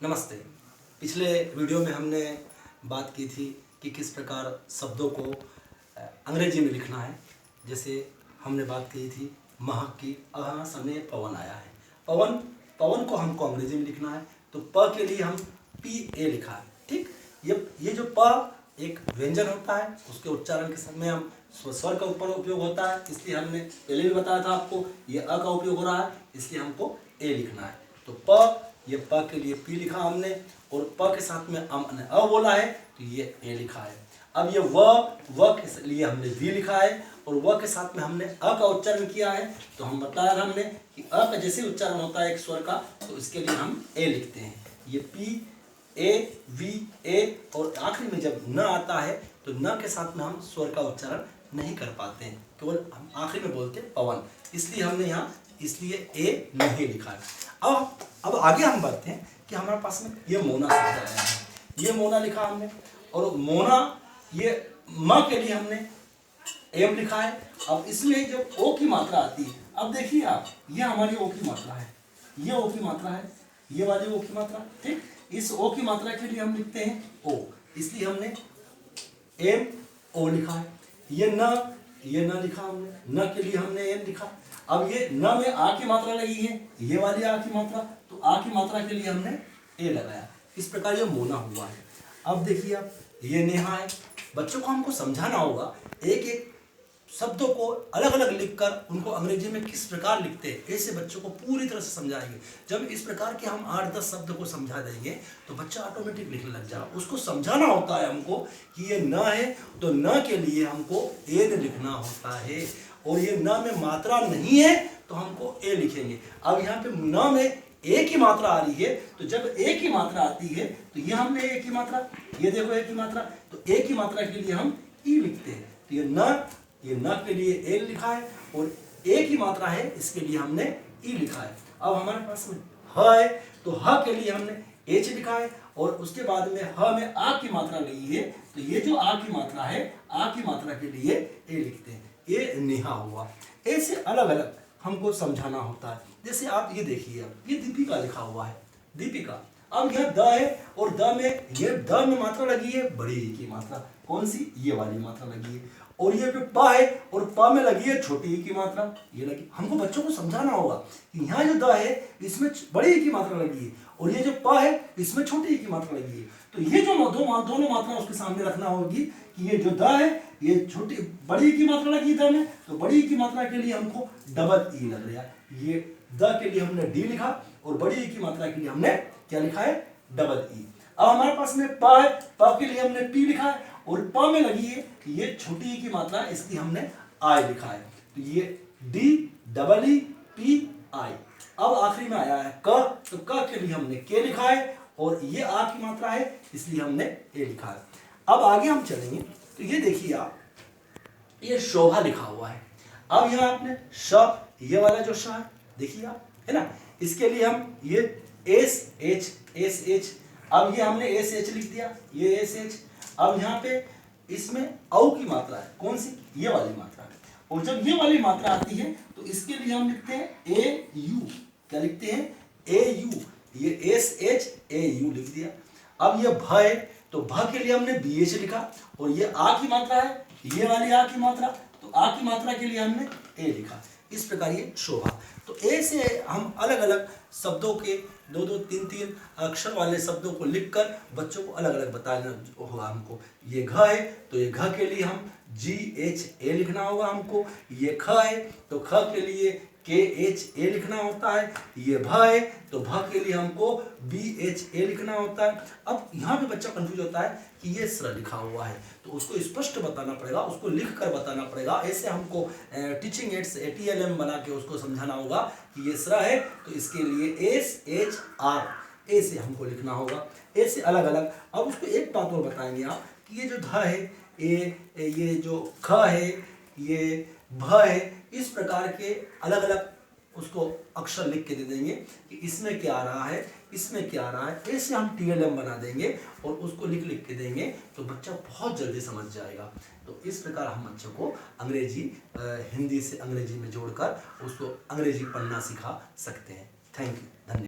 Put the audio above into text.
नमस्ते। पिछले वीडियो में हमने बात की थी कि किस प्रकार शब्दों को अंग्रेजी में लिखना है। जैसे हमने बात की थी महक की, अब हमारे सामने पवन आया है। पवन पवन को हमको अंग्रेजी में लिखना है, तो प के लिए हम PA लिखा है। ठीक, ये जो प एक व्यंजन होता है, उसके उच्चारण के समय हम स्वर का ऊपर उपयोग होता है, इसलिए हमने पहले भी बताया था आपको। ये अ का उपयोग हो रहा है, इसलिए हमको ए लिखना है। तो ये प के लिए P लिखा हमने, और प के साथ में हमने अ बोला है, तो ये ए लिखा है। अब ये व के लिए हमने V लिखा है, और व के साथ में हमने अ का उच्चारण किया है। तो हम बताया हमने कि अ का जैसे उच्चारण होता है एक स्वर का, तो इसके लिए हम ए लिखते हैं। ये P A V A, और आखिरी में जब न आता है तो न के साथ में हम स्वर का उच्चारण नहीं कर पाते हैं, केवल हम आखिरी में बोलते हैं पवन, इसलिए हमने यहाँ इसलिए ए नहीं लिखा है। अब आगे हम बढ़ते हैं कि हमारे पास में ये मोना शब्द आया है, ये मोना लिखा हमने, और मोना ये म के लिए हमने एम लिखा है। अब इसमें जब ओ की मात्रा आती है, अब देखिए आप, ये हमारी ओ की मात्रा है, ये ओ की मात्रा है, ये वाली ओ की मात्रा। ठीक, इस ओ की मात्रा के लिए हम लिखते हैं ओ, इसलिए हमने एम ओ लिखा है। ये न लिखा हमने, न के लिए हमने एम लिखा। अब ये न में आ की मात्रा लगी है, ये वाली आ की मात्रा, तो आ की मात्रा के लिए हमने ए लगाया। इस प्रकार ये मोना हुआ है। अब देखिए आप, ये नेहा है। बच्चों को हमको समझाना होगा एक एक शब्दों को अलग अलग लिखकर उनको अंग्रेजी में किस प्रकार लिखते हैं, ऐसे बच्चों को पूरी तरह से समझाएंगे। जब इस प्रकार के हम 8-10 शब्द को समझा देंगे तो बच्चा ऑटोमेटिक लिखने लग जाएगा। उसको समझाना होता है हमको कि ये न है, तो न के लिए हमको ए लिखना होता है, और ये न में मात्रा नहीं है तो हमको ए लिखेंगे। अब यहाँ पे न में ए की मात्रा आ रही है, तो जब ए की मात्रा आती है तो ये हमने ए की मात्रा, ये देखो ए की मात्रा, तो ए की मात्रा के लिए हम ई लिखते हैं। तो ये न के लिए ए लिखा है, और ए की मात्रा है इसके लिए हमने ई लिखा है। अब हमारे पास में ह है, तो ह के लिए हमने एच लिखा है, और उसके बाद में ह में आ की मात्रा लगी है, तो ये जो आ की मात्रा है, आ की मात्रा के लिए ए लिखते हैं। ये नेहा हुआ। ऐसे अलग अलग हमको समझाना होता है। जैसे आप ये देखिए, ये दीपिका लिखा हुआ है, दीपिका। अब यह द है, और द में मात्रा लगी है बड़ी ई की मात्रा, कौन सी, ये वाली मात्रा लगी है। और ये जो प है, और प में लगी है छोटी ई की मात्रा, ये लगी। हमको बच्चों को समझाना होगा कि यहाँ जो द है इसमें बड़ी ई की मात्रा लगी है, और ये जो प है इसमें छोटी ई की मात्रा लगी है। तो ये जो दोनों मात्रा उसके सामने रखना होगी कि ये जो द है, ये छोटी बड़ी ई की मात्रा लगी द में, तो बड़ी ई की मात्रा के लिए हमको डबल ई लग रहा है। ये द के लिए हमने डी लिखा, और बड़ी ई की मात्रा के लिए हमने क्या लिखा है, डबल ई। अब हमारे पास में प है, प के लिए हमने पी लिखा है, और प में लगी है ये छोटी ई की मात्रा, इसलिए हमने आई लिखा है। तो ये D double E P I. अब आखिरी में आया है क, तो क के लिए हमने के लिखा है, और ये आ की मात्रा है इसलिए हमने ए लिखा है। अब आगे हम चलेंगे, तो ये देखिए आप, ये शोभा लिखा हुआ है। अब यहाँ आपने श, ये वाला जो श है, देखिए आप, है ना, इसके लिए हम ये एस एच, अब ये हमने एस एच लिख दिया, ये एस एच। अब यहाँ पे इसमें औ की मात्रा है, कौन सी, ये वाली मात्रा है, और जब ये वाली मात्रा आती है तो इसके लिए हम लिखते हैं ए यू। क्या लिखते हैं, ए यू। ये एस एच ए यू लिख दिया। अब ये भ है, तो भ के लिए हमने बी एच लिखा, और ये आ की मात्रा है, ये वाली आ की मात्रा, तो आ की मात्रा के लिए हमने ए लिखा। इस प्रकार ये शोभा। तो ए से हम अलग अलग शब्दों के 2-2, 3-3 अक्षर वाले शब्दों को लिखकर बच्चों को अलग अलग बताना होगा हमको। ये घ है, तो ये घ के लिए हम GH A लिखना होगा हमको। ये ख है, तो ख के लिए KH A लिखना होता है। ये भ है, तो भ के लिए हमको BH A लिखना होता है। अब यहाँ पे बच्चा कंफ्यूज होता है कि ये स्र लिखा हुआ है, तो उसको स्पष्ट बताना पड़ेगा, उसको लिख कर बताना पड़ेगा। ऐसे हमको टीचिंग एड्स ATLM बना के उसको समझाना होगा कि ये स्र है, तो इसके लिए SHR ऐसे हमको लिखना होगा। ऐसे अलग अलग। अब उसको एक बात और बताएंगे आप कि ये जो ध है, ये जो ख है, ये भ है, इस प्रकार के अलग अलग उसको अक्षर लिख के दे देंगे कि इसमें क्या आ रहा है, इसमें क्या आ रहा है। ऐसे हम TLM बना देंगे और उसको लिख के देंगे, तो बच्चा बहुत जल्दी समझ जाएगा। तो इस प्रकार हम बच्चों को अंग्रेजी हिंदी से अंग्रेजी में जोड़कर उसको अंग्रेजी पढ़ना सिखा सकते हैं। थैंक यू, धन्यवाद।